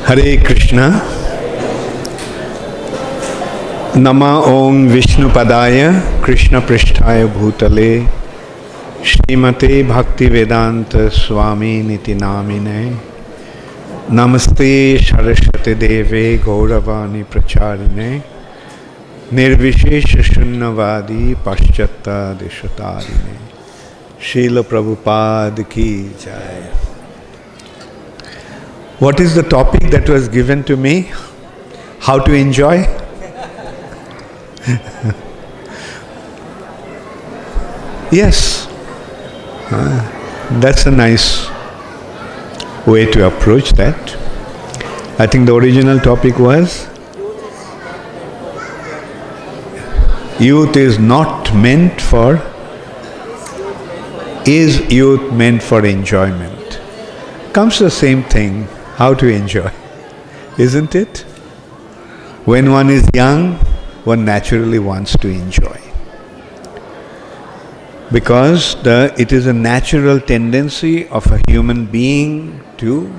Hare Krishna. Nama Om Vishnu Padaya Krishna Prishtaya Bhutale Srimate Bhakti Vedanta Swami Niti Namine Namaste Saraswati Deve Gauravani Pracharine Nirvishesha Shunnavadi Paschatta Deshatarine Srila Prabhupada Ki Jai. What is the topic that was given to me? How to enjoy? Yes, that's a nice way to approach that. I think the original topic was youth is not meant for, is youth meant for enjoyment? Comes to the same thing, how to enjoy, isn't it? When one is young, one naturally wants to enjoy. Because it is a natural tendency of a human being to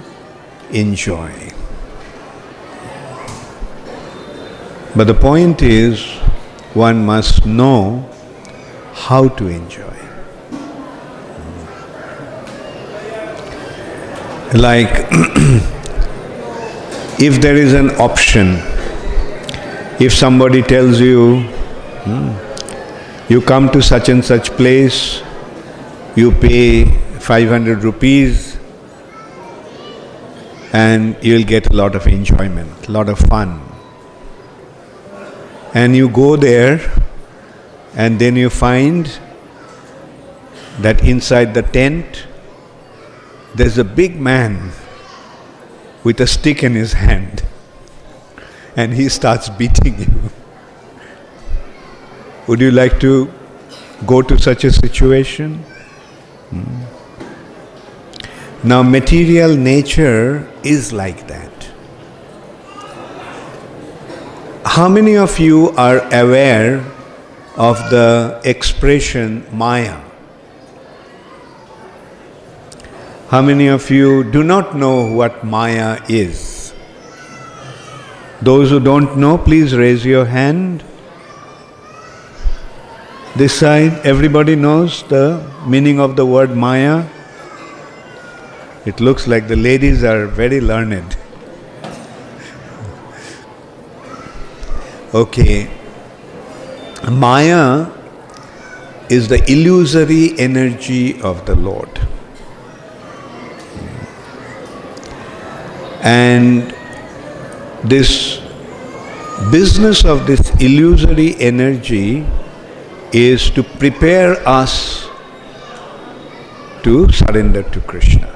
enjoy. But the point is, one must know how to enjoy. Like, if there is an option, if somebody tells you, you come to such and such place, you pay 500 rupees and you'll get a lot of enjoyment, a lot of fun. And you go there and then you find that inside the tent there's a big man with a stick in his hand and he starts beating you. Would you like to go to such a situation? Now, material nature is like that. How many of you are aware of the expression Maya? How many of you do not know what Maya is? Those who don't know, please raise your hand. This side, everybody knows the meaning of the word Maya? It looks like the ladies are very learned. Okay. Maya is the illusory energy of the Lord. And this business of this illusory energy is to prepare us to surrender to Krishna.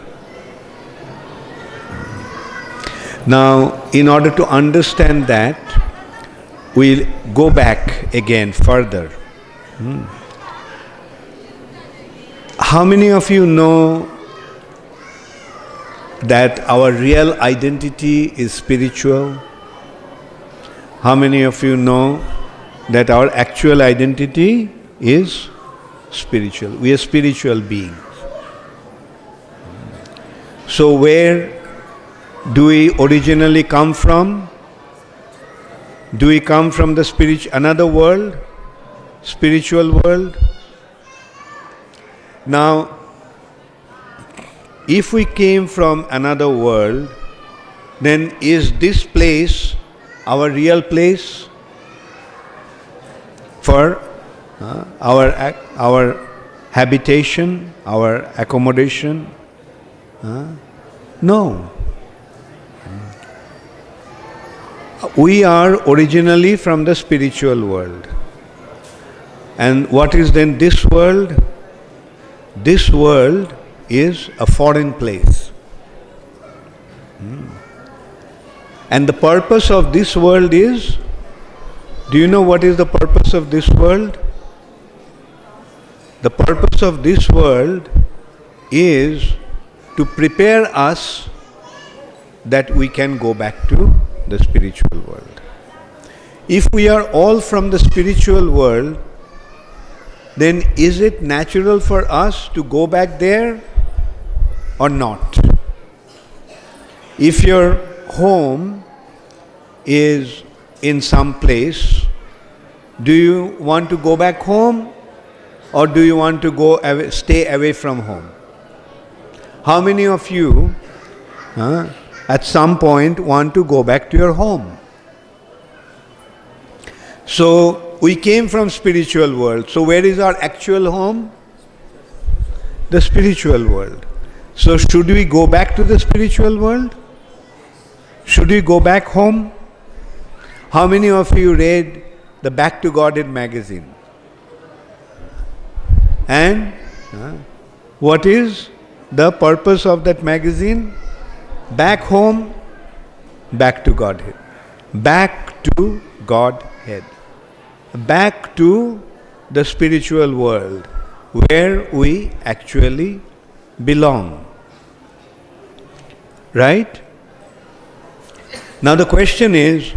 Now, in order to understand that, we'll go back again further. How many of you know that our real identity is spiritual? How many of you know that our actual identity is spiritual? We are spiritual beings. So where do we originally come from? Do we come from the another world, spiritual world? Now, if we came from another world, then is this place our real place for our habitation, our accommodation? No. We are originally from the spiritual world. And what is then this world? This world is a foreign place. And the purpose of this world is, do you know what is the purpose of this world? The purpose of this world is to prepare us that we can go back to the spiritual world. If we are all from the spiritual world, then is it natural for us to go back there or not? If your home is in some place, do you want to go back home or do you want to go away, stay away from home? How many of you at some point want to go back to your home? So we came from spiritual world. So where is our actual home? The spiritual world. So should we go back to the spiritual world? Should we go back home? How many of you read the Back to Godhead magazine? And what is the purpose of that magazine? Back home, back to Godhead. Back to Godhead. Back to the spiritual world where we actually belong. Right? Now the question is,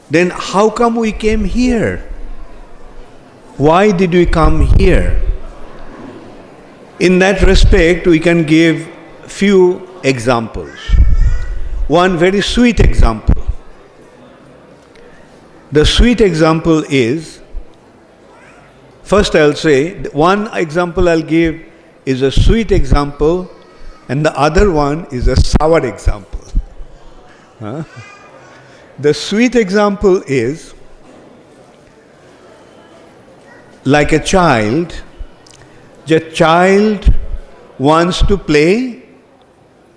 then how come we came here? Why did we come here? In that respect, we can give few examples. One very sweet example. The sweet example is, first I'll say, one example I'll give is a sweet example and the other one is a sour example. The sweet example is like a child. The child wants to play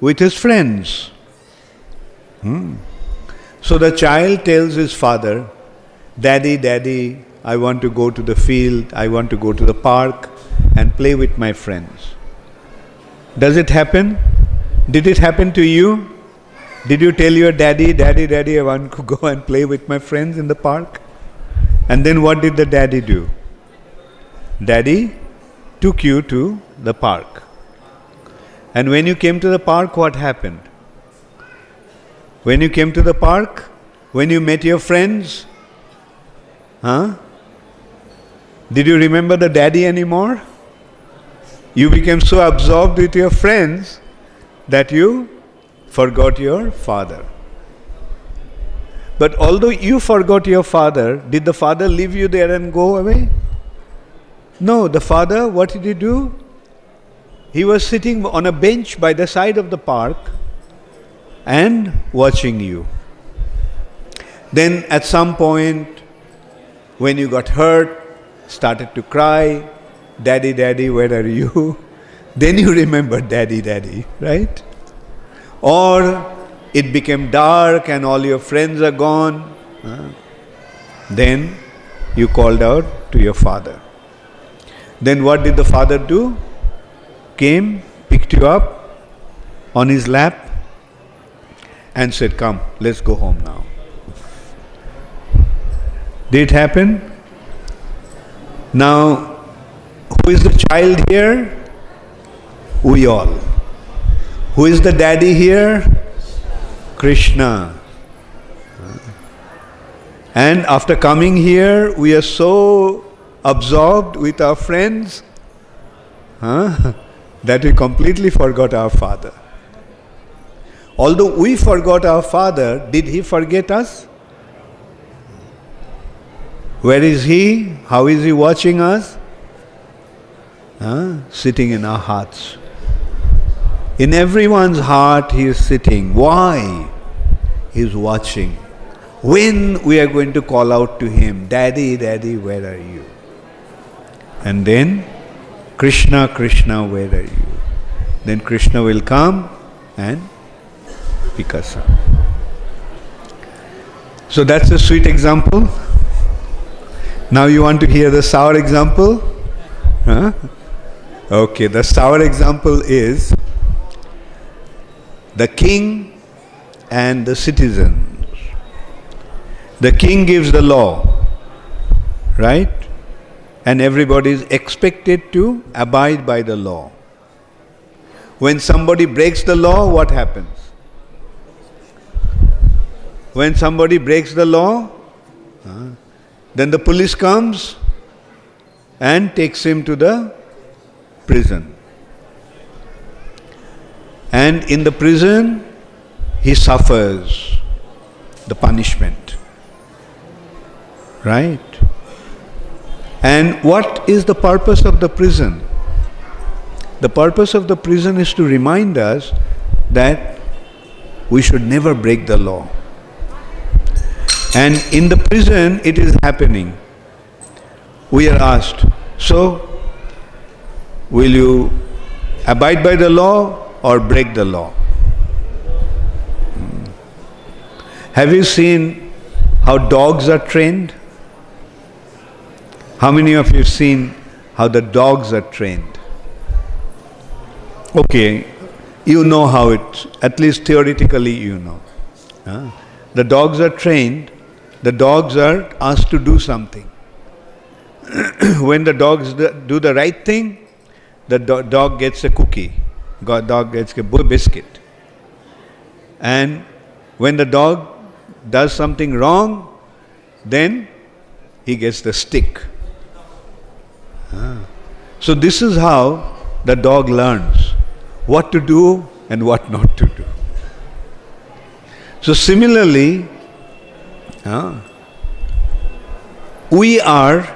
with his friends. So the child tells his father, "Daddy, Daddy, I want to go to the field, I want to go to the park and play with my friends." Does it happen? Did it happen to you? Did you tell your daddy, "Daddy, Daddy, I want to go and play with my friends in the park"? And then what did the daddy do? Daddy took you to the park. And when you came to the park, what happened? When you came to the park, when you met your friends, did you remember the daddy anymore? You became so absorbed with your friends that you forgot your father. But although you forgot your father, did the father leave you there and go away? No, the father, what did he do? He was sitting on a bench by the side of the park and watching you. Then at some point, when you got hurt, started to cry, "Daddy, Daddy, where are you?" Then you remembered, "Daddy, Daddy," right? Or it became dark and all your friends are gone. Then you called out to your father. Then what did the father do? Came, picked you up on his lap and said, "Come, let's go home now." Did it happen? Now, who is the child here? We all. Who is the daddy here? Krishna. And after coming here, we are so absorbed with our friends that we completely forgot our father. Although we forgot our father, did he forget us? Where is he? How is he watching us? Sitting in our hearts. In everyone's heart he is sitting. Why? He is watching. When we are going to call out to him, "Daddy, Daddy, where are you?" And then, "Krishna, Krishna, where are you?" Then Krishna will come and pick us up. So that's a sweet example. Now you want to hear the sour example? Okay, the sour example is the king and the citizens. The king gives the law, right? And everybody is expected to abide by the law. When somebody breaks the law, what happens? When somebody breaks the law, then the police comes and takes him to the prison. And in the prison, he suffers the punishment. Right? And what is the purpose of the prison? The purpose of the prison is to remind us that we should never break the law. And in the prison, it is happening. We are asked, so, will you abide by the law or break the law? Have you seen how dogs are trained? How many of you have seen how the dogs are trained? Okay, you know how it, at least theoretically you know. The dogs are trained, the dogs are asked to do something. When the dogs do the right thing, the dog gets a cookie, dog gets a biscuit. And when the dog does something wrong, then he gets the stick. So this is how the dog learns what to do and what not to do. So similarly, we are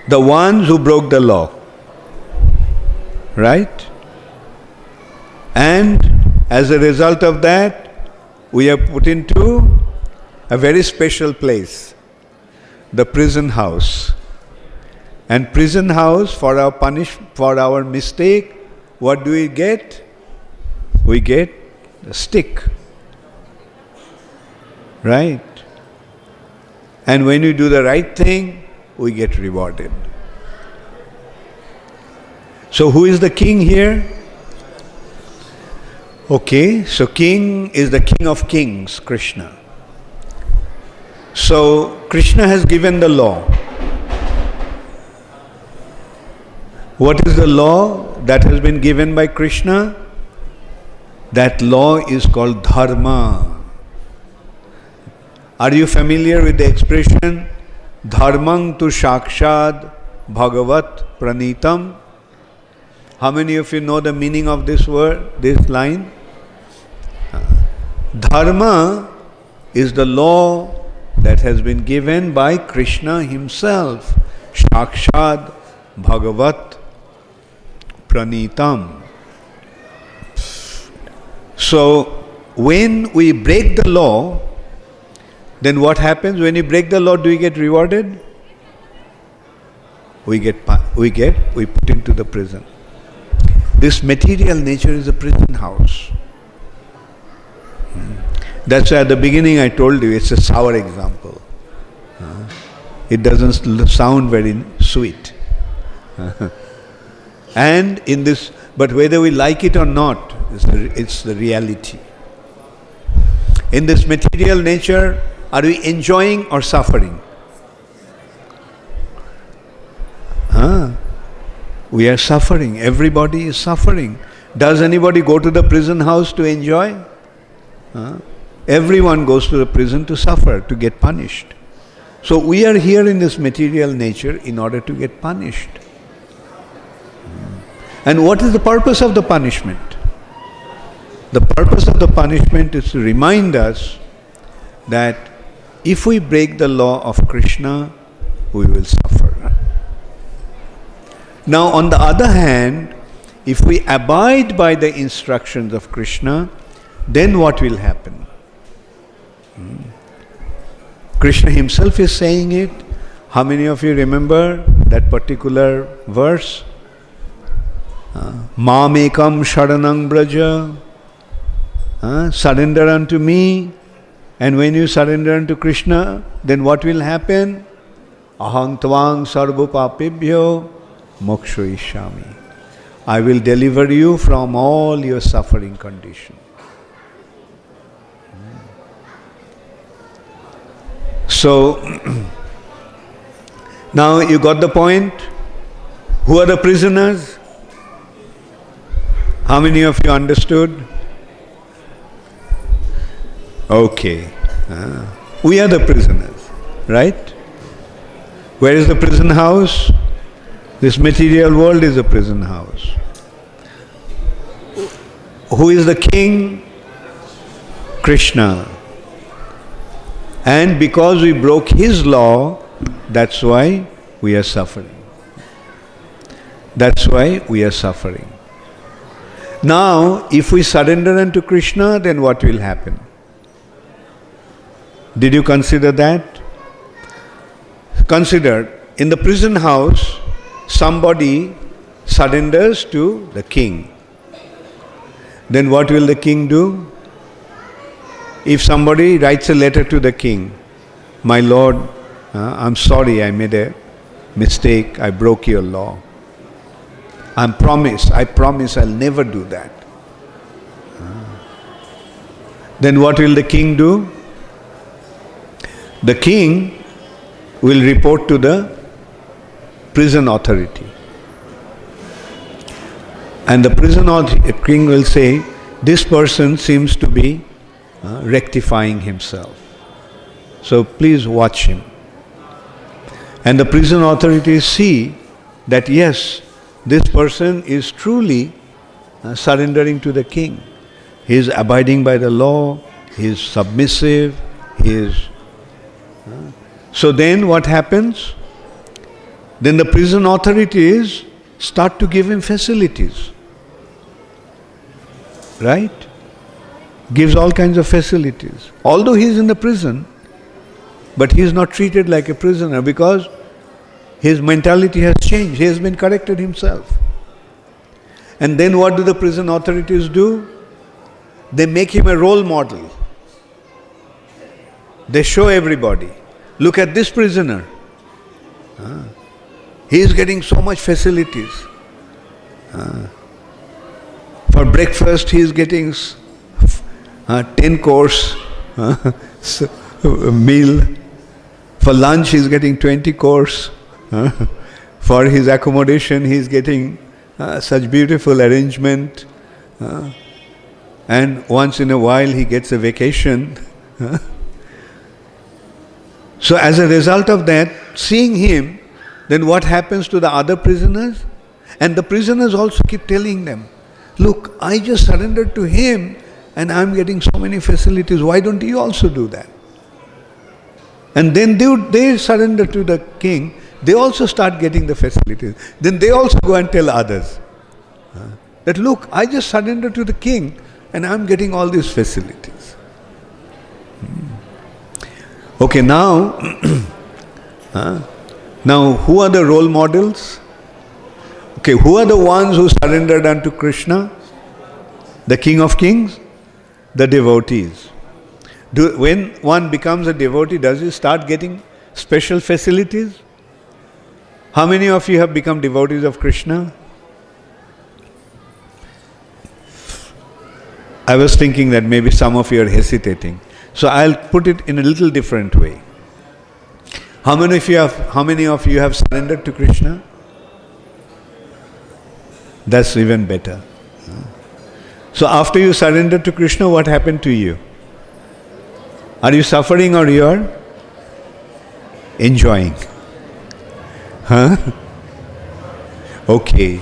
the ones who broke the law, right? And as a result of that, we are put into a very special place, the prison house. And prison house, for our mistake, what do we get? We get a stick, right? And when we do the right thing, we get rewarded. So who is the king here? Okay, so king is the king of kings, Krishna. So Krishna has given the law. What is the law that has been given by Krishna? That law is called dharma. Are you familiar with the expression dharmang tu shakshad bhagavat pranitam? How many of you know the meaning of this word, this line? Dharma is the law that has been given by Krishna himself. Shakshad bhagavat pranitam. So when we break the law, then what happens? When you break the law, do we get rewarded? We put into the prison. This material nature is a prison house. That's why at the beginning I told you it's a sour example. It doesn't sound very sweet. And in this, but whether we like it or not, it's the reality. In this material nature, are we enjoying or suffering? We are suffering. Everybody is suffering. Does anybody go to the prison house to enjoy? Everyone goes to the prison to suffer, to get punished. So we are here in this material nature in order to get punished. And what is the purpose of the punishment? The purpose of the punishment is to remind us that if we break the law of Krishna, we will suffer. Now, on the other hand, if we abide by the instructions of Krishna, then what will happen? Krishna himself is saying it. How many of you remember that particular verse? Mamekam sharanang braja. Surrender unto me. And when you surrender unto Krishna, then what will happen? Ahang tvang sarva papibhyo moksho ishami. I will deliver you from all your suffering condition. So, now you got the point? Who are the prisoners? How many of you understood? Okay. We are the prisoners, right? Where is the prison house? This material world is a prison house. Who is the king? Krishna. And because we broke his law, that's why we are suffering. That's why we are suffering. Now, if we surrender unto Krishna, then what will happen? Did you consider that? Consider, in the prison house, somebody surrenders to the king. Then what will the king do? If somebody writes a letter to the king, my lord, I'm sorry, I made a mistake, I broke your law. I promise I'll never do that. Then what will the king do? The king will report to the prison authority. And the prison king will say, this person seems to be rectifying himself. So please watch him. And the prison authorities see that yes, this person is truly surrendering to the king. He is abiding by the law, he is submissive, he is... So then what happens? Then the prison authorities start to give him facilities. Right? Gives all kinds of facilities. Although he is in the prison, but he is not treated like a prisoner because his mentality has changed. He has been corrected himself. And then what do the prison authorities do? They make him a role model. They show everybody, look at this prisoner. He is getting so much facilities. For breakfast he is getting 10 course meal. For lunch he is getting 20 course. For his accommodation he is getting such beautiful arrangement. And once in a while he gets a vacation. So as a result of that, seeing him, then what happens to the other prisoners? And the prisoners also keep telling them, look, I just surrendered to him and I'm getting so many facilities, why don't you also do that? And then they surrender to the king, they also start getting the facilities. Then they also go and tell others that look, I just surrendered to the king and I'm getting all these facilities. Okay, now, now who are the role models? Okay, who are the ones who surrendered unto Krishna? The King of Kings? The devotees. When one becomes a devotee, does he start getting special facilities? How many of you have become devotees of Krishna? I was thinking that maybe some of you are hesitating. So I'll put it in a little different way. How many of you have surrendered to Krishna? That's even better. So after you surrender to Krishna, what happened to you? Are you suffering or you are enjoying? Huh? Okay.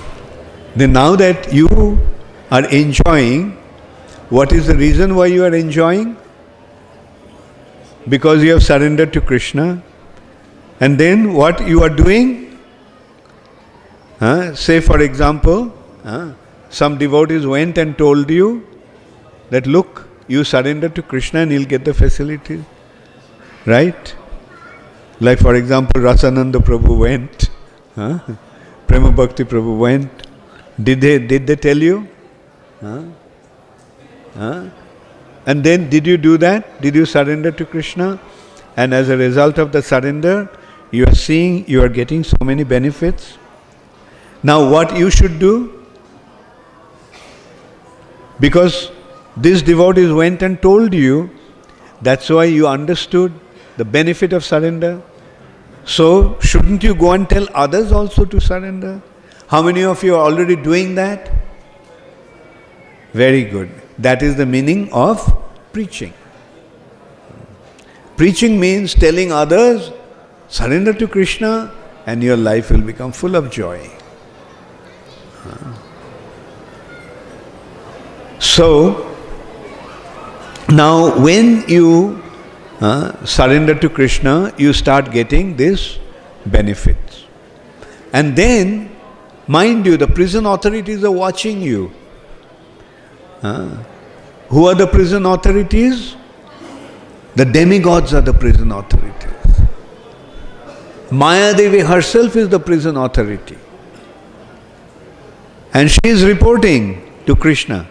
Then now that you are enjoying, what is the reason why you are enjoying? Because you have surrendered to Krishna. And then what you are doing? Say for example, some devotees went and told you that look, you surrender to Krishna and he'll get the facility. Right? Like for example, Rasananda Prabhu went. Prema Bhakti Prabhu went. Did they tell you? And then did you do that? Did you surrender to Krishna? And as a result of the surrender, you are seeing, you are getting so many benefits. Now what you should do? Because these devotees went and told you, that's why you understood the benefit of surrender. So shouldn't you go and tell others also to surrender? How many of you are already doing that? Very good. That is the meaning of preaching. Preaching means telling others, surrender to Krishna and your life will become full of joy. So, now when you surrender to Krishna, you start getting this benefits. And then, mind you, the prison authorities are watching you. Who are the prison authorities? The demigods are the prison authorities. Maya Devi herself is the prison authority. And she is reporting to Krishna.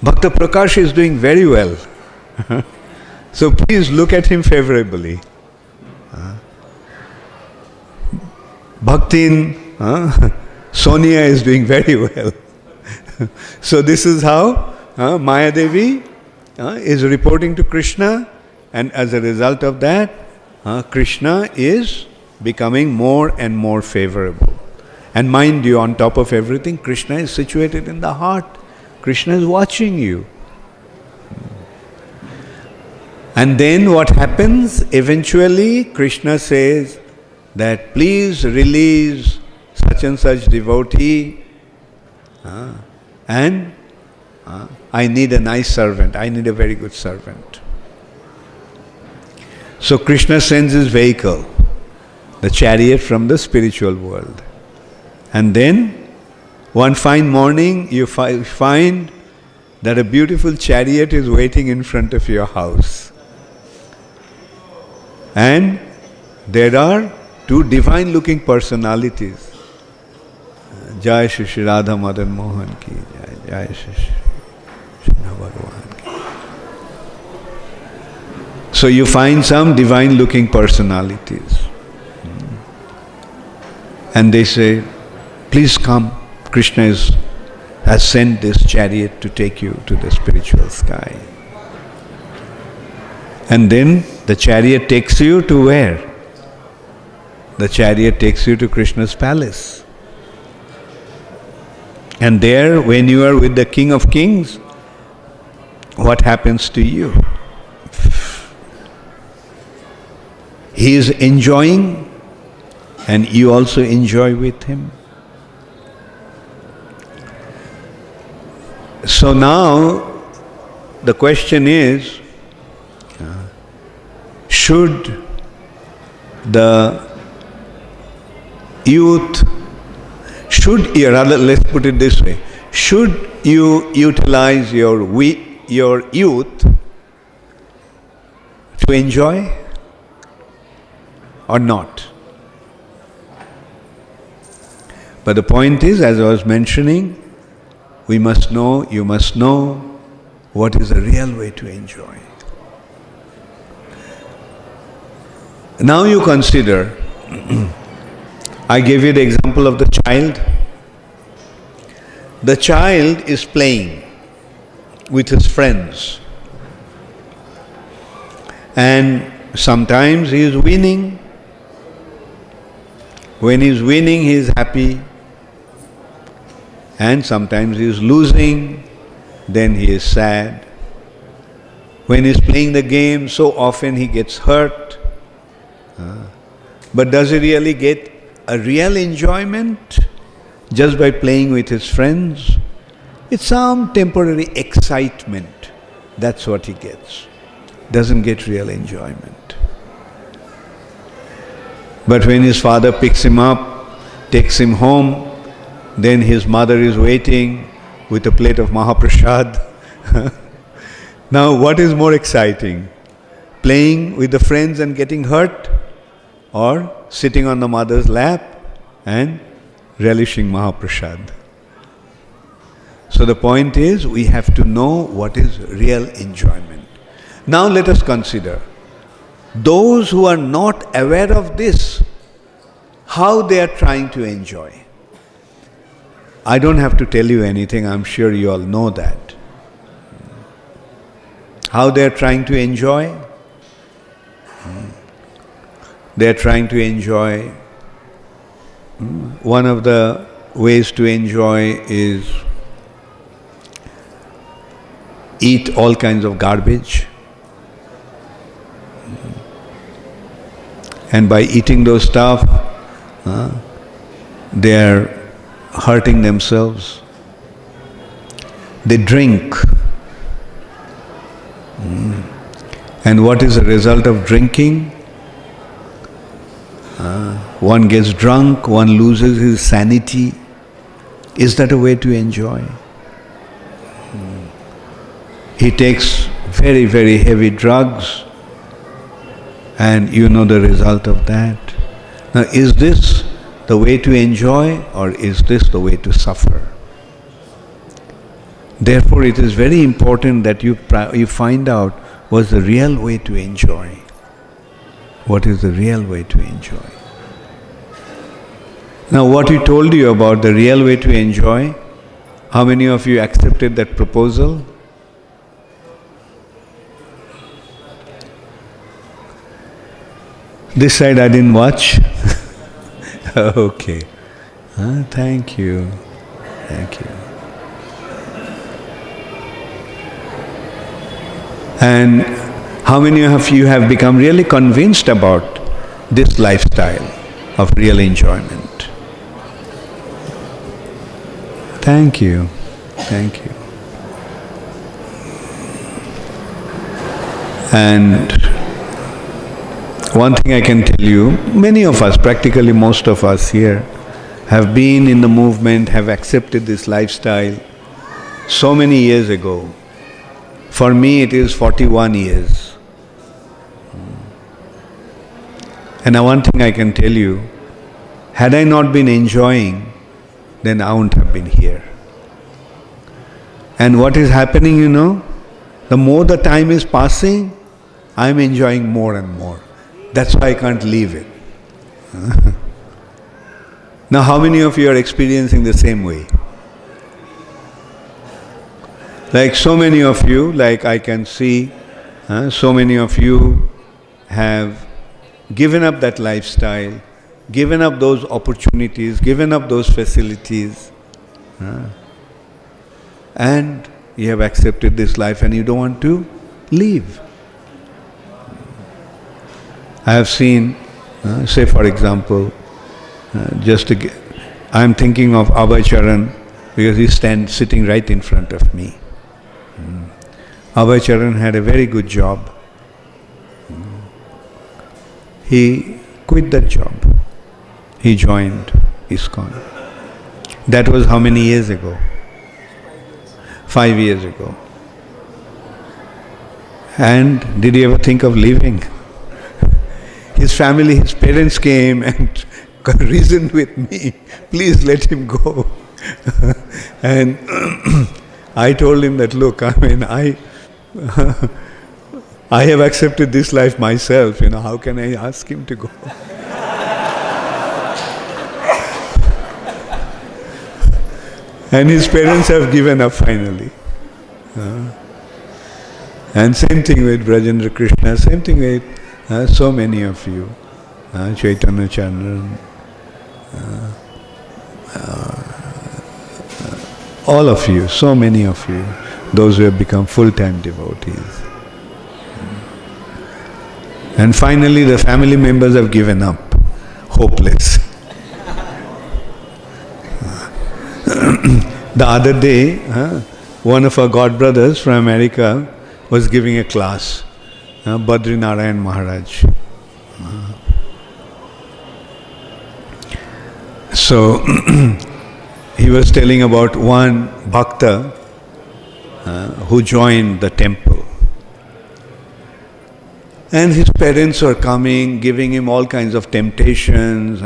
Bhakta Prakash is doing very well. So please look at him favorably. Bhaktin, Sonia is doing very well. So this is how Maya Devi is reporting to Krishna, and as a result of that, Krishna is becoming more and more favorable. And mind you, on top of everything, Krishna is situated in the heart. Krishna is watching you. And then what happens? Eventually, Krishna says that please release such and such devotee, and I need a nice servant. I need a very good servant. So Krishna sends his vehicle, the chariot from the spiritual world. And then, one fine morning, you find that a beautiful chariot is waiting in front of your house. And there are two divine-looking personalities. Jai Shri Shri Radha Madan Mohan ki Jai, Jai Shri Shri Krishna Bhagavan ki. So you find some divine-looking personalities. And they say, please come. Krishna has sent this chariot to take you to the spiritual sky. And then the chariot takes you to where? The chariot takes you to Krishna's palace. And there, when you are with the King of Kings, what happens to you? He is enjoying, and you also enjoy with him. So now, the question is, should the youth, rather let's put it this way, should you utilize your youth to enjoy or not? But the point is, as I was mentioning, we must know, you must know what is the real way to enjoy. Now you consider, I gave you the example of the child. The child is playing with his friends. And sometimes he is winning. When he is winning, he is happy. And sometimes he is losing, then he is sad. When he is playing the game, so often he gets hurt. But does he really get a real enjoyment just by playing with his friends? It's some temporary excitement. That's what he gets. Doesn't get real enjoyment. But when his father picks him up, takes him home, then his mother is waiting with a plate of Mahaprasad. Now what is more exciting? Playing with the friends and getting hurt, or sitting on the mother's lap and relishing Mahaprasad? So the point is, we have to know what is real enjoyment. Now let us consider those who are not aware of this, how they are trying to enjoy. I don't have to tell you anything, I'm sure you all know that. How they are trying to enjoy? They are trying to enjoy. One of the ways to enjoy is eat all kinds of garbage. And by eating those stuff, they are hurting themselves. They drink. And what is the result of drinking? One gets drunk, one loses his sanity. Is that a way to enjoy? He takes very, very heavy drugs, and you know the result of that. Now, is this the way to enjoy, or is this the way to suffer? Therefore, it is very important that you find out what's the real way to enjoy. What is the real way to enjoy? Now, what he told you about the real way to enjoy, how many of you accepted that proposal? This side I didn't watch. Okay. Thank you. Thank you. And how many of you have become really convinced about this lifestyle of real enjoyment? Thank you. Thank you. And one thing I can tell you, many of us, practically most of us here, have been in the movement, have accepted this lifestyle so many years ago. For me, it is 41 years. And one thing I can tell you, had I not been enjoying, then I wouldn't have been here. And what is happening, you know, the more the time is passing, I'm enjoying more and more. That's why I can't leave it. Now, how many of you are experiencing the same way? Like so many of you, like I can see, so many of you have given up that lifestyle, given up those opportunities, given up those facilities, and you have accepted this life and you don't want to leave. I have seen, say for example, I'm thinking of Ujjain360P because he stands sitting right in front of me. Ujjain360P had a very good job. He quit that job. He joined ISKCON. That was how many years ago? 5 years ago. And did he ever think of leaving? His family, his parents came and reasoned with me, please let him go. And I told him that, look, I mean, I have accepted this life myself, how can I ask him to go? And his parents have given up finally. And same thing with Brajendra Krishna, same thing with so many of you, Chaitanya Chandran, all of you, so many of you, those who have become full-time devotees. And finally the family members have given up, hopeless. The other day, one of our god brothers from America was giving a class, Badri Narayan Maharaj. So he was telling about one bhakta who joined the temple. And his parents were coming, giving him all kinds of temptations,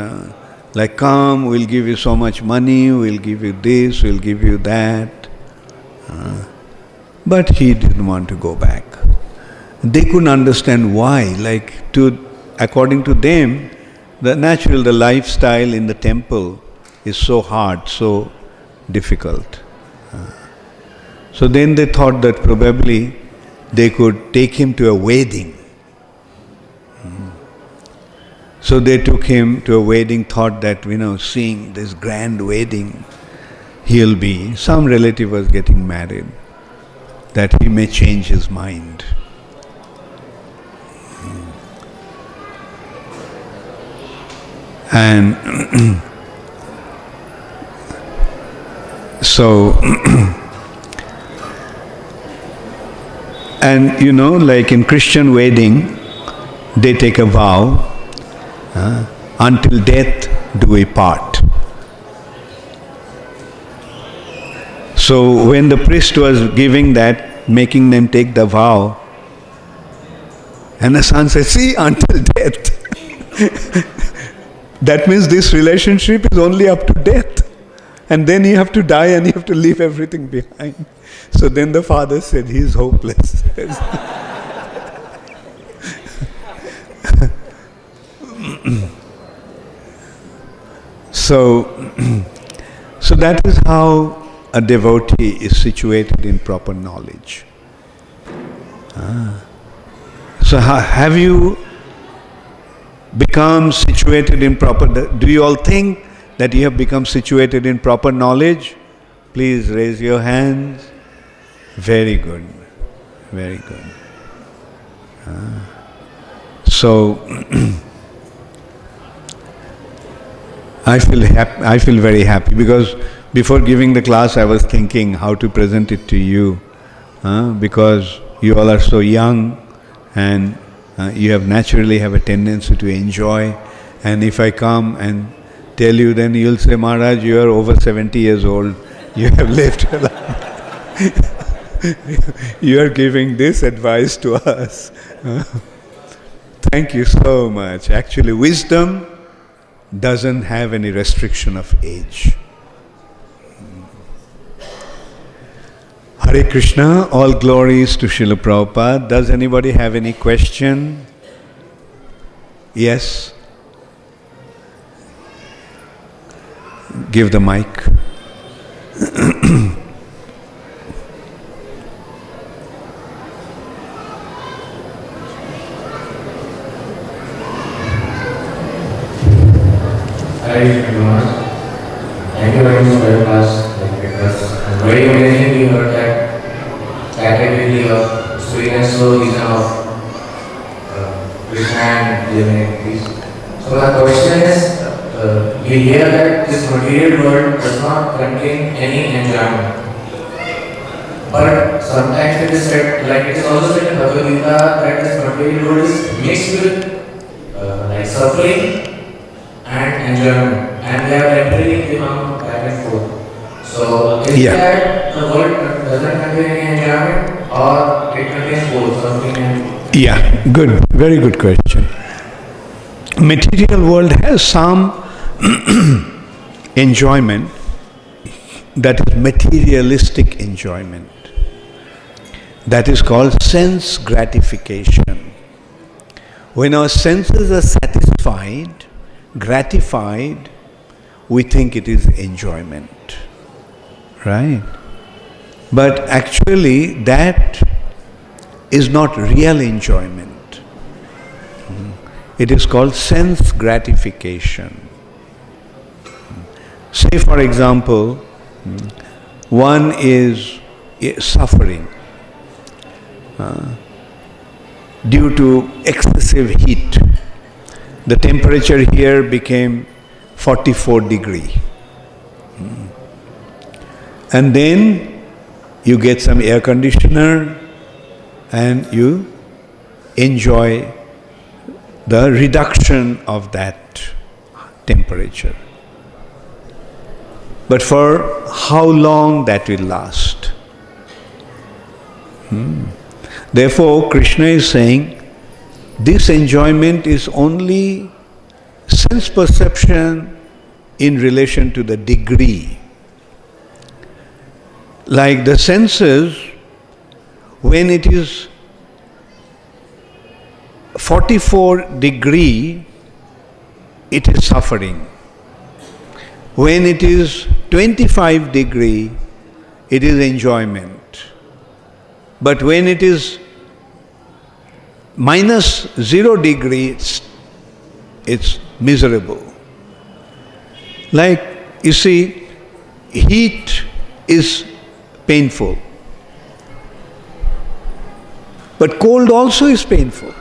like, come, we'll give you so much money, we'll give you this, we'll give you that. But he didn't want to go back. They couldn't understand why. According to them, the lifestyle in the temple is so hard, so difficult. So then they thought that probably they could take him to a wedding. So they took him to a wedding, thought that, seeing this grand wedding, some relative was getting married, that he may change his mind. And so And like in Christian wedding, they take a vow, until death do we part. So when the priest was giving that, making them take the vow, and the son said, see, until death. That means this relationship is only up to death. And then you have to die and you have to leave everything behind. So then the father said, he is hopeless. So that is how a devotee is situated in proper knowledge. So have you become situated in proper... Do you all think that you have become situated in proper knowledge? Please raise your hands. Very good. Very good. So I feel very happy, because before giving the class I was thinking how to present it to you, because you all are so young and you naturally have a tendency to enjoy, and if I come and tell you, then you'll say, Maharaj, you are over 70 years old, you have lived your life. You are giving this advice to us. Thank you so much. Actually, wisdom doesn't have any restriction of age. Hare Krishna, all glories to Srila Prabhupada. Does anybody have any question? Yes? Give the mic. Thank you very much for your class. It was very amazing. We heard that category of sweetness, so is of Krishna and divinity. So my question is, we hear that this material world does not contain any enjoyment. But sometimes it is said, like it is also said in Bhagavad Gita, that this material world is mixed with like suffering and enjoyment, and they are temporarily become back and forth. So is that the world doesn't contain any enjoyment, or it contains both suffering and... Yeah, good, very good question. Material world has some enjoyment, that is materialistic enjoyment. That is called sense gratification. When our senses are satisfied, gratified, we think it is enjoyment, right? But actually that is not real enjoyment. It is called sense gratification. Say for example, one is suffering due to excessive heat. The temperature here became 44 degrees. And then you get some air conditioner and you enjoy the reduction of that temperature. But for how long that will last? Therefore, Krishna is saying, this enjoyment is only sense perception in relation to the degree. Like the senses, when it is 44 degrees, it is suffering. When it is 25 degrees, it is enjoyment. But when it is minus 0 degrees, it's miserable. Like, you see, heat is painful. But cold also is painful.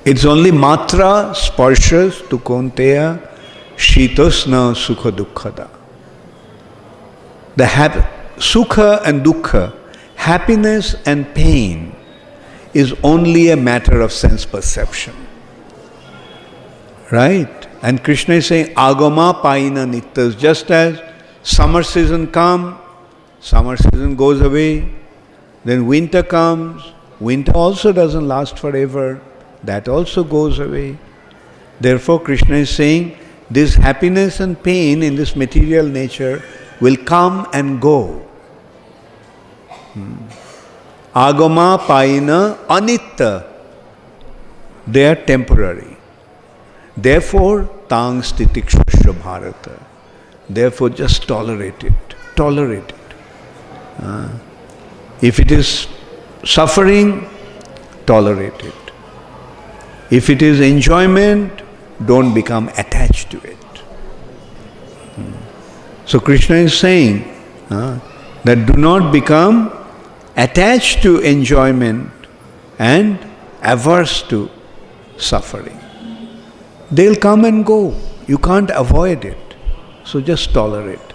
It's only matra sparshas tu konteya shitasna sukha dukkhada. The sukha and dukkha happiness and pain is only a matter of sense perception. Right? And Krishna is saying, Agama paina nittas. Just as summer season comes, summer season goes away. Then winter comes. Winter also doesn't last forever. That also goes away. Therefore, Krishna is saying, this happiness and pain in this material nature will come and go. Agama paina anitta. They are temporary. Therefore, tang stitikshasya bharata. Therefore, just tolerate it. Tolerate it. If it is suffering, tolerate it. If it is enjoyment, don't become attached to it. So Krishna is saying that do not become attached to enjoyment and averse to suffering. They'll come and go. You can't avoid it. So just tolerate.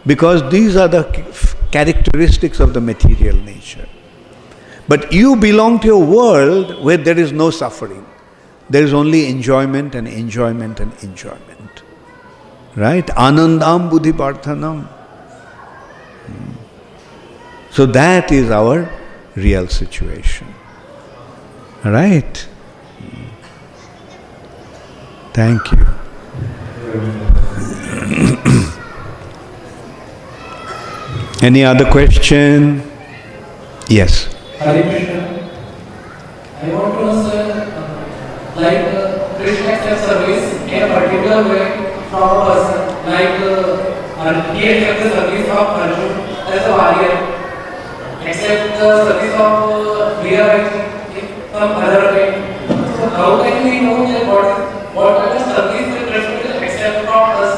Because these are the characteristics of the material nature. But you belong to a world where there is no suffering. There is only enjoyment and enjoyment and enjoyment. Right? Anandam buddhi parthanam. So that is our real situation. Right? Thank you. Any other question? Yes. Hare Krishna. I want to know, sir, Krishna accepts service in a particular way from a person, he accepts the service of Arjun as a warrior, accept the service of Veera in some other way. So how can we know that what kind of service that Krishna will accept from us?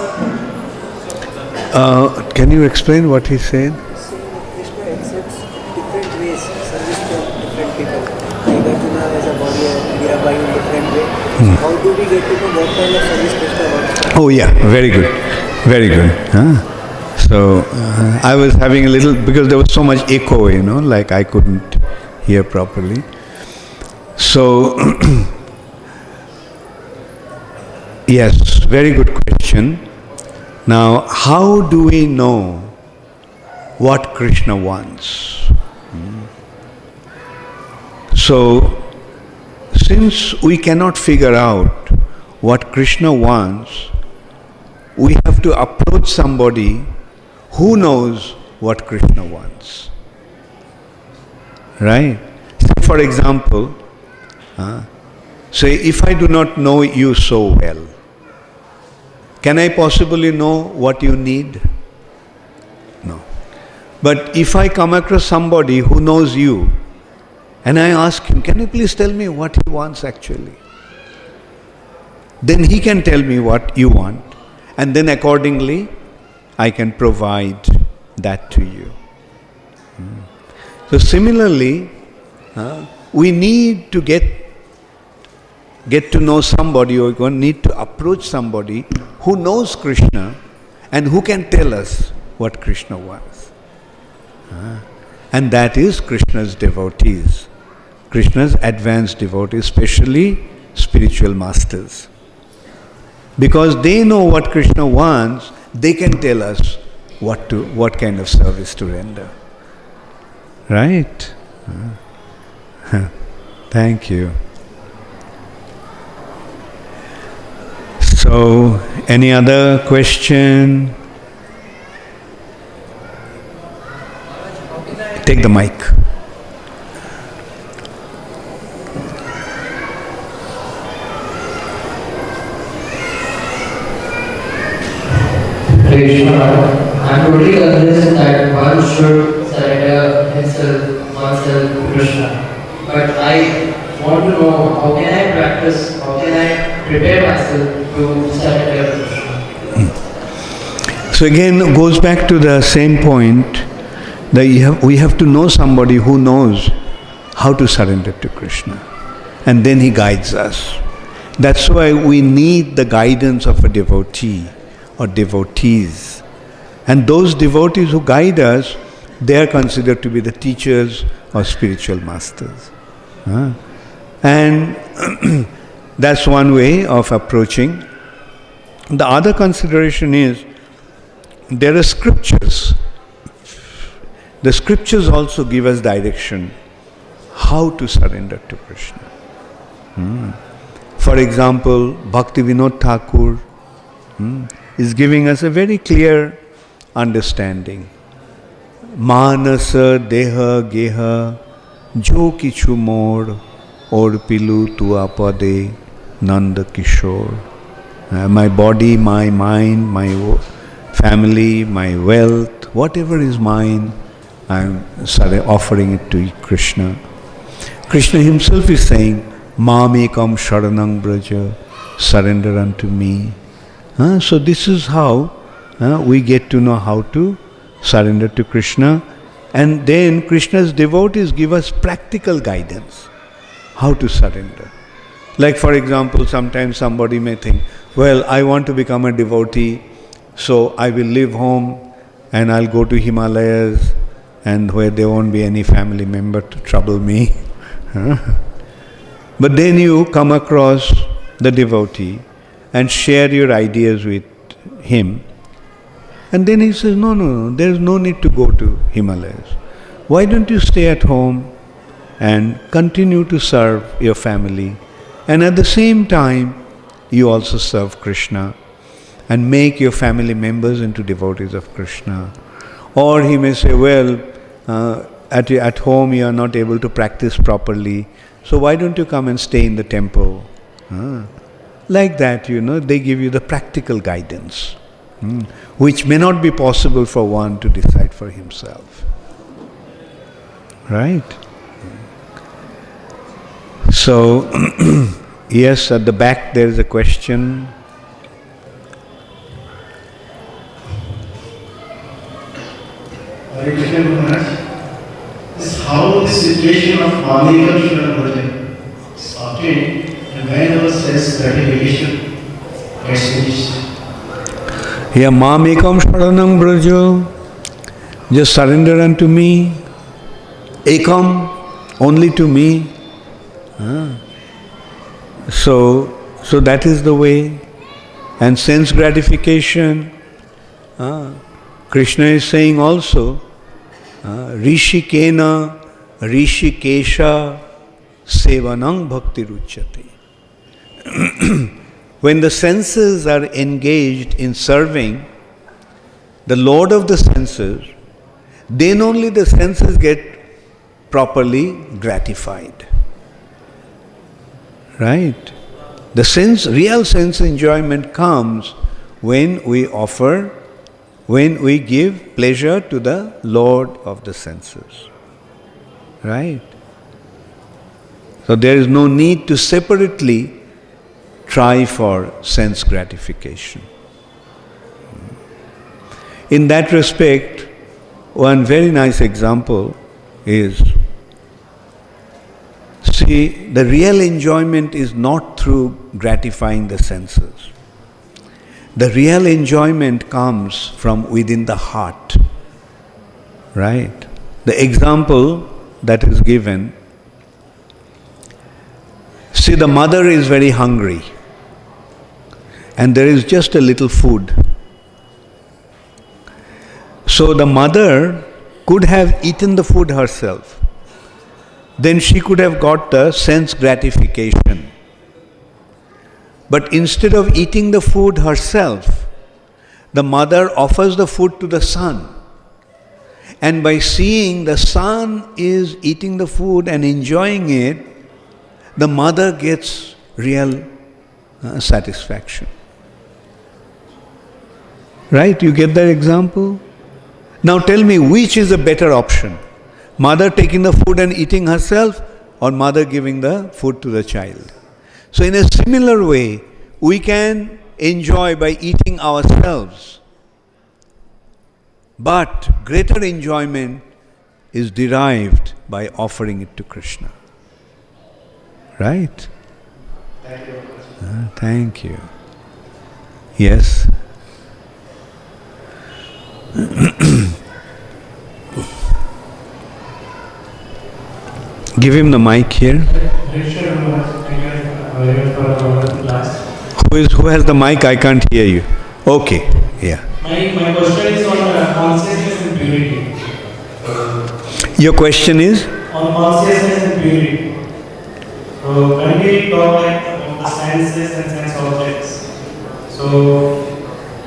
Can you explain what he said? Krishna accepts different ways service from different people. Like Arjuna as a warrior, Veerabai in different way. So how do we get to know what kind of service Krishna wants? Oh yeah, very good. Very good. So I was having a little, because there was so much echo, like I couldn't hear properly. So, yes, very good question. Now, how do we know what Krishna wants? So, since we cannot figure out what Krishna wants, we have to approach somebody who knows what Krishna wants. Right? So for example, say if I do not know you so well, can I possibly know what you need? No. But if I come across somebody who knows you, and I ask him, can you please tell me what he wants actually? Then he can tell me what you want, and then accordingly, I can provide that to you. So similarly, we need to get to know somebody, or we need to approach somebody who knows Krishna and who can tell us what Krishna wants. And that is Krishna's devotees, Krishna's advanced devotees, especially spiritual masters. Because they know what Krishna wants, they can tell us what kind of service to render. Right? Thank you. So, any other question? Take the mic. I'm totally convinced that one should surrender oneself to Krishna. But I want to know how can I practice, how can I prepare myself to surrender to Krishna. So again, it goes back to the same point that we have to know somebody who knows how to surrender to Krishna. And then he guides us. That's why we need the guidance of a devotee or devotees. And those devotees who guide us they are considered to be the teachers or spiritual masters. And that's one way of approaching. The other consideration is there are scriptures. The scriptures also give us direction how to surrender to Krishna. For example, Bhakti Vinod Thakur is giving us a very clear understanding. Manasa deha geha jo kichu mor or pilu tua pade nanda kishore. My body, my mind, my family, my wealth, whatever is mine, I am offering it to Krishna. Krishna himself is saying, Mamekam sharanang braja, surrender unto me. So this is how we get to know how to surrender to Krishna. And then Krishna's devotees give us practical guidance, how to surrender. Like for example, sometimes somebody may think, well, I want to become a devotee, so I will leave home and I'll go to Himalayas and where there won't be any family member to trouble me. But then you come across the devotee and share your ideas with him. And then he says, no, there is no need to go to Himalayas. Why don't you stay at home and continue to serve your family? And at the same time, you also serve Krishna and make your family members into devotees of Krishna. Or he may say, well, at home you are not able to practice properly, so why don't you come and stay in the temple? Like that, they give you the practical guidance, which may not be possible for one to decide for himself. Right? So, yes, at the back there is a question. Hare Krishna Maharaj, is how the situation of Mamekam Sharanam is obtained and when our sense gratification gets finished. Here, Mamekam Sharanam Braja, just surrender unto me, ekam, only to me. So that is the way. And sense gratification, Krishna is saying also, Rishikena Rishikesha Sevanang Bhakti Ruchyate. When the senses are engaged in serving the Lord of the senses, then only the senses get properly gratified. Right? The real sense enjoyment comes when we offer, when we give pleasure to the Lord of the senses. Right? So there is no need to separately try for sense gratification. In that respect, one very nice example is, see, the real enjoyment is not through gratifying the senses. The real enjoyment comes from within the heart. Right? The example that is given, see, the mother is very hungry and there is just a little food. So the mother could have eaten the food herself. Then she could have got the sense gratification. But instead of eating the food herself, the mother offers the food to the son. And by seeing the son is eating the food and enjoying it, the mother gets real satisfaction. Right? You get that example? Now tell me, which is a better option? Mother taking the food and eating herself, or mother giving the food to the child? So in a similar way, we can enjoy by eating ourselves. But greater enjoyment is derived by offering it to Krishna. Right? Thank you. Thank you. Yes? Give him the mic here. Who has the mic? I can't hear you. Okay. Yeah. My question is on consciousness and purity. Your question is? On consciousness and purity. So when we talk like about the senses and sense objects, so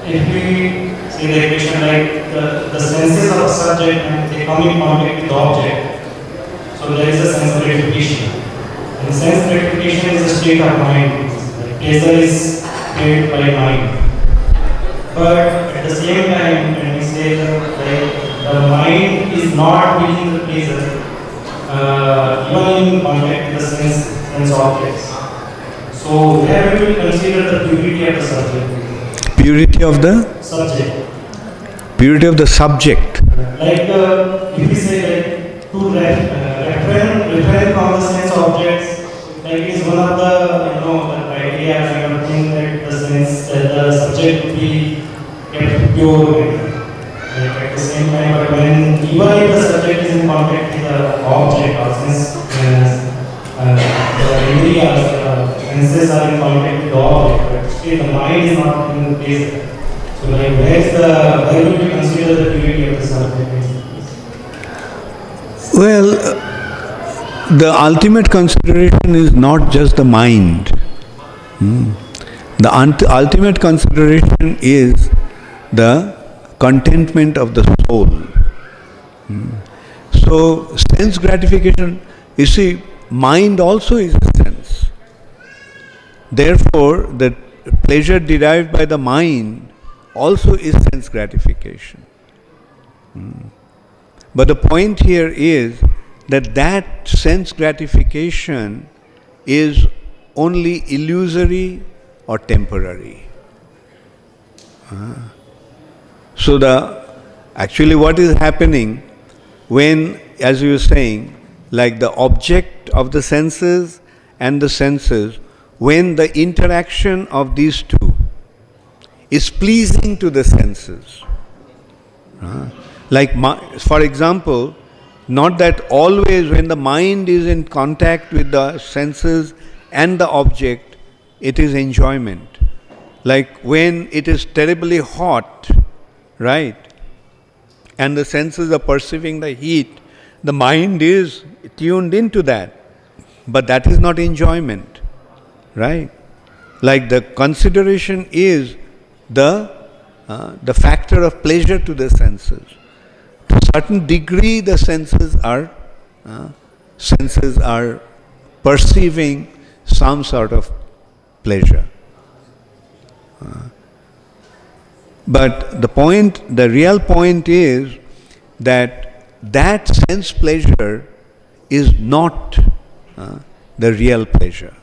if we say the equation like the senses of a subject and they come in contact with the object, so there is a sense gratification. And sense gratification is a state of mind. Like pleasure is created by mind. But at the same time, when we say that the mind is not feeling the pleasure, even in contact with the sense objects. So where we will consider the purity of the subject. Purity of the? Subject. Purity of the subject. Like if we say like to refrain from the sense objects, like is one of the the criteria kind of thing that the sense the subject would be kept pure and like at the same time, but when even if the subject is in contact with the object or sense, the area the senses are in contact with the object, but still the mind is not in place. So like where will we consider the purity of the subject? Well, the ultimate consideration is not just the mind. The ultimate consideration is the contentment of the soul. So, sense gratification, you see, mind also is a sense. Therefore, the pleasure derived by the mind also is sense gratification. But the point here is that sense gratification is only illusory or temporary. So actually what is happening when, as you were saying, like the object of the senses and the senses, when the interaction of these two is pleasing to the senses. For example, not that always when the mind is in contact with the senses and the object, it is enjoyment. Like when it is terribly hot, right? And the senses are perceiving the heat, the mind is tuned into that. But that is not enjoyment, right? Like the consideration is the factor of pleasure to the senses. To a certain degree, the senses are perceiving some sort of pleasure. But the real point is that sense pleasure is not the real pleasure.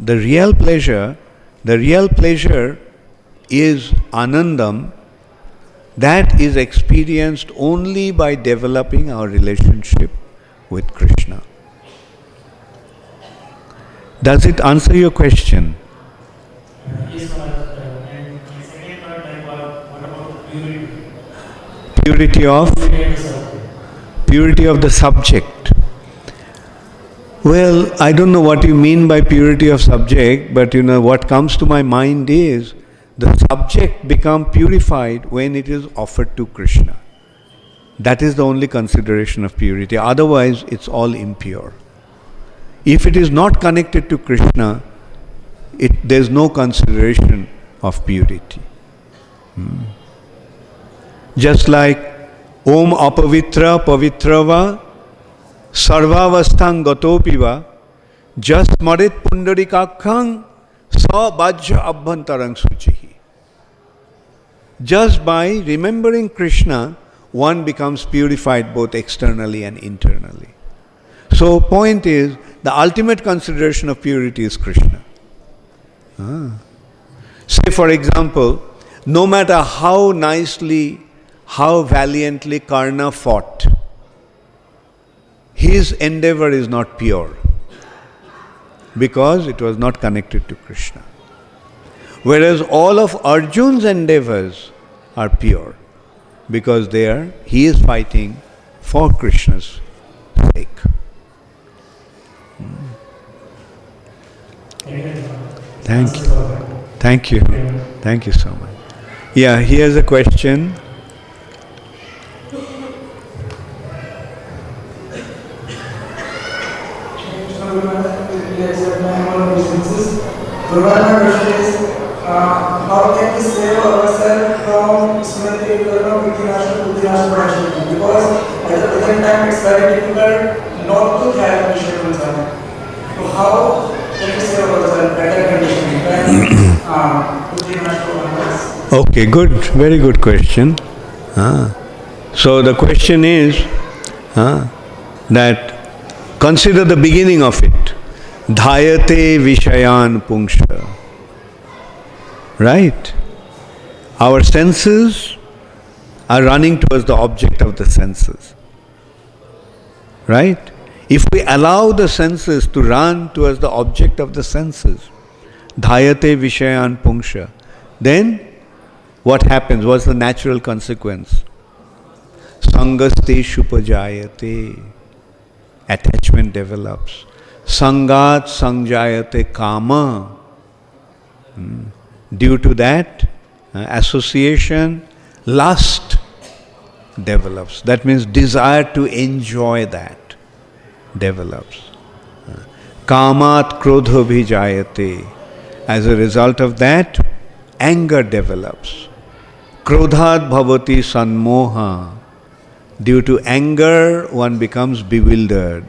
The real pleasure is anandam, that is experienced only by developing our relationship with Krishna. Does it answer your question? Yes, and my second part, like what about purity? Purity of the subject. Well, I don't know what you mean by purity of subject, but what comes to my mind is the subject become purified when it is offered to Krishna. That is the only consideration of purity. Otherwise, it's all impure. If it is not connected to Krishna, there's no consideration of purity. Just like Om apavitra pavitrava sarvavasthang gatopiva jasmarit pundarikakhang sabhajya abhantarang suchihi. Just by remembering Krishna, one becomes purified both externally and internally. So point is, the ultimate consideration of purity is Krishna. Say for example, no matter how nicely, how valiantly Karna fought, his endeavor is not pure because it was not connected to Krishna. Whereas all of Arjun's endeavors are pure because he is fighting for Krishna's sake. Thank you. Thank you. Thank you so much. Yeah, here's a question. How can we save ourselves from Smriti Buddhinashra production? Because at the present time it's very difficult not to carry visual time. So how can we save ourselves better conditioning when Buddhinashra? Okay, good. Very good question. So the question is that consider the beginning of it. Dhayate Vishayan Punksha. Right? Our senses are running towards the object of the senses. Right? If we allow the senses to run towards the object of the senses, Dhayate Vishayan Punksha, then what happens? What's the natural consequence? Sangaste Shupajayate. Attachment develops. Sangat Sangjayate Kama. Due to that association, lust develops. That means desire to enjoy that develops. Kamat Krodho Bhijayate. As a result of that, anger develops. Krodhat Bhavati Sanmoha. Due to anger, one becomes bewildered.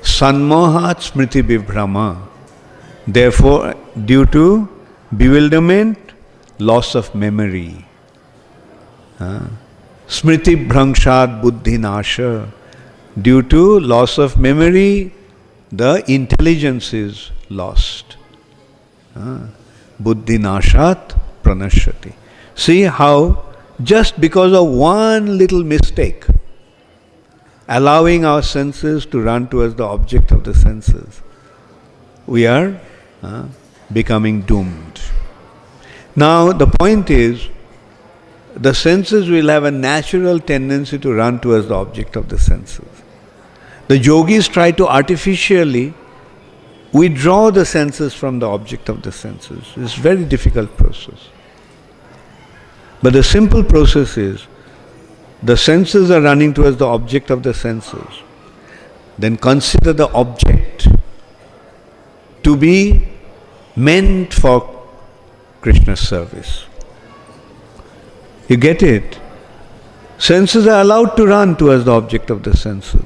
Sanmohat Smriti Vibhrama. Therefore, due to bewilderment, loss of memory. Smriti Bhrangshat Buddhi Nasha. Due to loss of memory, the intelligence is lost. Buddhi Nashat Pranashati. See how just because of one little mistake, allowing our senses to run towards the object of the senses, we are becoming doomed. Now the point is, the senses will have a natural tendency to run towards the object of the senses. The yogis try to artificially withdraw the senses from the object of the senses. It's a very difficult process. But the simple process is, the senses are running towards the object of the senses. Then consider the object to be meant for Krishna's service. You get it? Senses are allowed to run towards the object of the senses.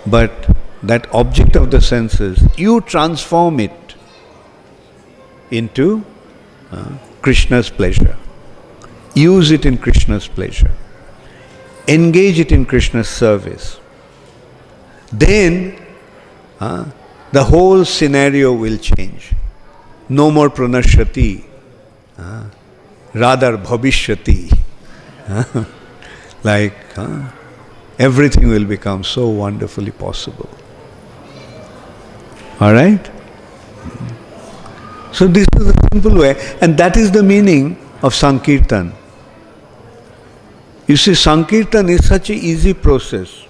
But that object of the senses, you transform it into Krishna's pleasure. Use it in Krishna's pleasure. Engage it in Krishna's service. Then the whole scenario will change. No more pranashati, rather bhavishyati. Like everything will become so wonderfully possible. Alright? So this is the simple way, and that is the meaning of Sankirtan. You see, Sankirtan is such an easy process.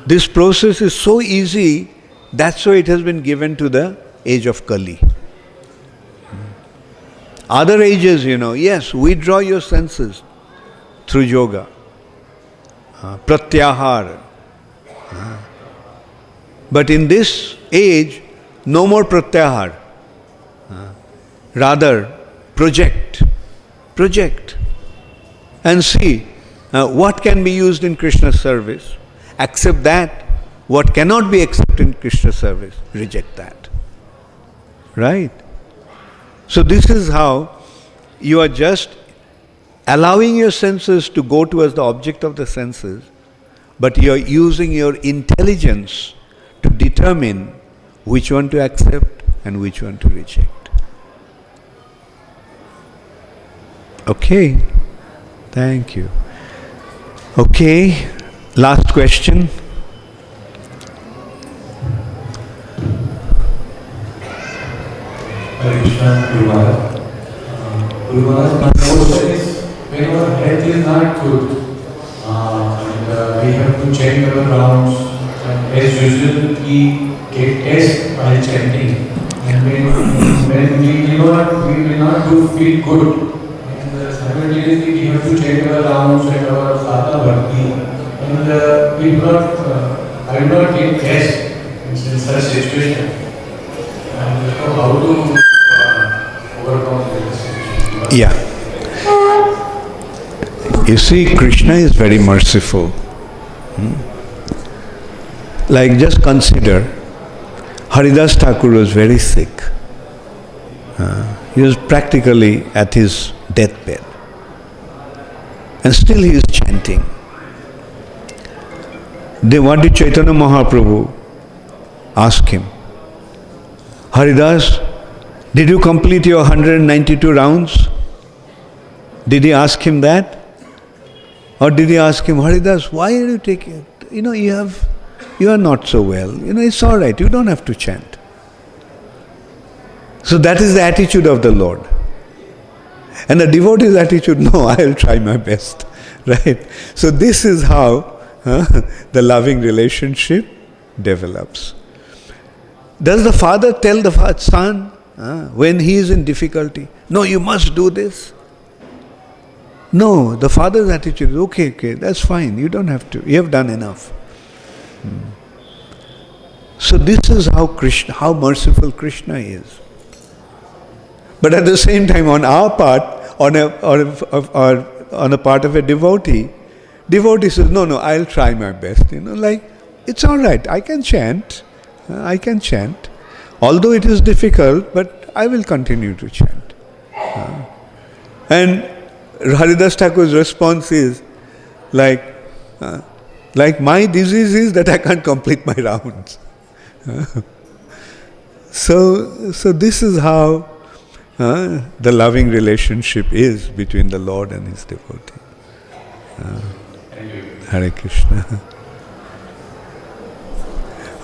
This process is so easy, that's why it has been given to the age of Kali. Other ages, yes, withdraw your senses through yoga. Pratyahar. But in this age, no more pratyahar. Rather, project. Project. And see what can be used in Krishna's service. Accept that. What cannot be accepted in Krishna's service, reject that. Right? So this is how you are just allowing your senses to go towards the object of the senses, but you are using your intelligence to determine which one to accept and which one to reject. Okay? Thank you. Okay, last question. Hare Krishna, Guru Maharaj. Guru Maharaj, my question is, when our health is not good, and we have to change our rounds, and as usual, we get test while chanting. And when we will not feel good. And simultaneously we have to chant our rounds and our Sata Bhakti. And I will not get test in such situation. And so how to overcome this situation? Yeah. You see, Krishna is very merciful. Like, just consider, Haridas Thakur was very sick. He was practically at his deathbed. And still he is chanting. What did Chaitanya Mahaprabhu ask him? Haridas, did you complete your 192 rounds? Did he ask him that? Or did he ask him, Haridas, why are you taking it? You are not so well. It's all right. You don't have to chant. So that is the attitude of the Lord. And the devotee's attitude, no, I'll try my best. Right? So this is how the loving relationship develops. Does the father tell the son when he is in difficulty, no, you must do this? No, the father's attitude is, okay, that's fine, you don't have to, you have done enough. So this is how merciful Krishna is. But at the same time, on our part, on a part of a devotee says, no, I'll try my best. It's all right, I can chant. Although it is difficult, but I will continue to chant. And Haridas Thakur's response is like my disease is that I can't complete my rounds. So this is how the loving relationship is between the Lord and His devotee. Hare Krishna.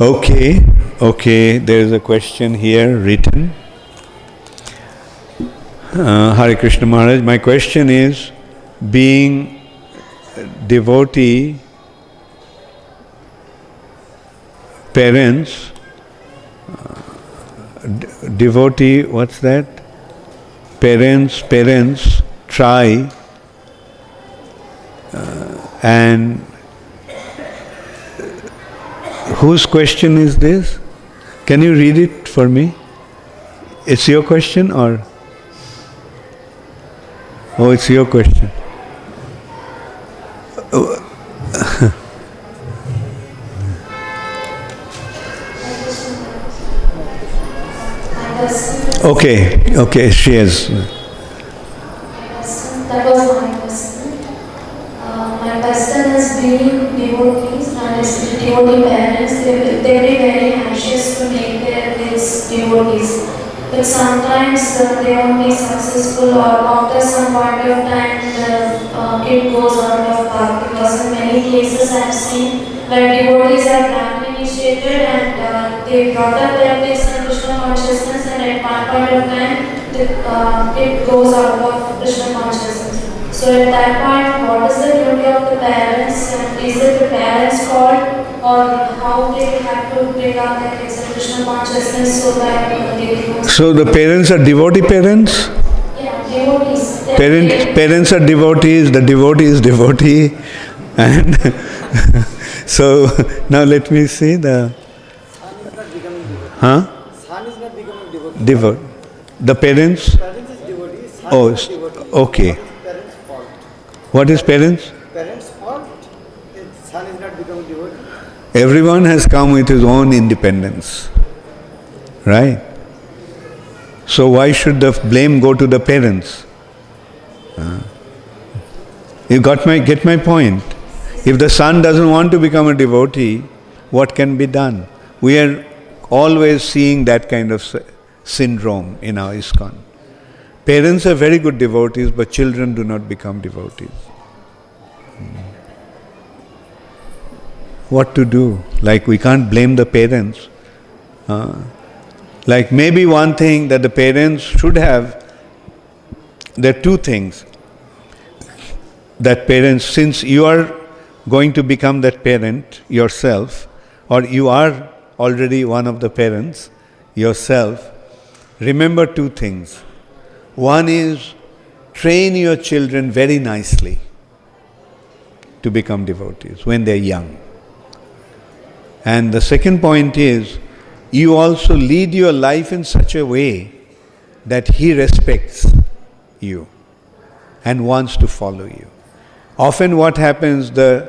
Okay, there is a question here written. Hare Krishna Maharaj, my question is, being devotee, parents, devotee, what's that? Parents try and whose question is this? Can you read it for me? It's your question or? Oh, it's your question. Okay, she has. That was my question. My question is, being devotees and especially devotee parents, they be very anxious to make their kids devotees. But sometimes they won't be successful, or after some point of time the kid goes out of path, because in many cases I have seen where devotees are plan initiated and they brought up their kids in Krishna consciousness, and at one point of time the kid goes out of Krishna consciousness. So at that point, what is the duty of the parents? And is it the parents' fault, or how they have to bring up their kids in Krishna consciousness so that they can... So the parents are devotee parents? Yeah, devotees. Parents are devotees, the devotee is devotee. And so now let me see the... Son is not becoming devotee. Huh? Son is not becoming devotee. The parents? Parents is devotee, son is not devotee. Okay. What is parents' fault? What is parents? Parents' fault? If son is not becoming devotee. Everyone has come with his own independence. Right? So why should the blame go to the parents? You get my point? If the son doesn't want to become a devotee, what can be done? We are always seeing that kind of syndrome in our ISKCON. Parents are very good devotees, but children do not become devotees. What to do? Like, we can't blame the parents. Like, maybe one thing that the parents should have, there are two things. That parents, since you are going to become that parent yourself, or you are already one of the parents yourself, remember two things. One is train your children very nicely to become devotees when they're young. And the second point is, you also lead your life in such a way that he respects you and wants to follow you. Often what happens, the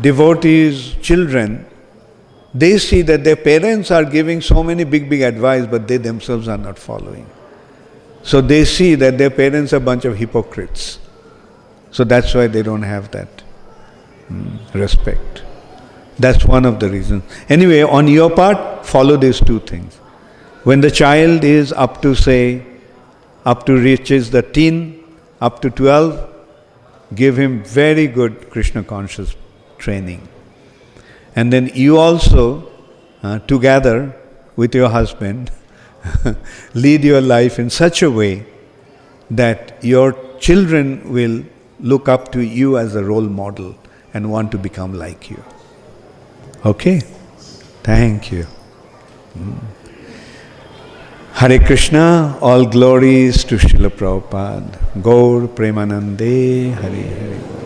devotees' children, they see that their parents are giving so many big advice, but they themselves are not following. So they see that their parents are a bunch of hypocrites. So that's why they don't have that respect. That's one of the reasons. Anyway, on your part, follow these two things. When the child is up to reaches the teen, up to 12, give him very good Krishna conscious training. And then you also, together with your husband, lead your life in such a way that your children will look up to you as a role model and want to become like you. Okay? Thank you. Hare Krishna, all glories to Srila Prabhupada. Gaur Premanande, Hare Hare.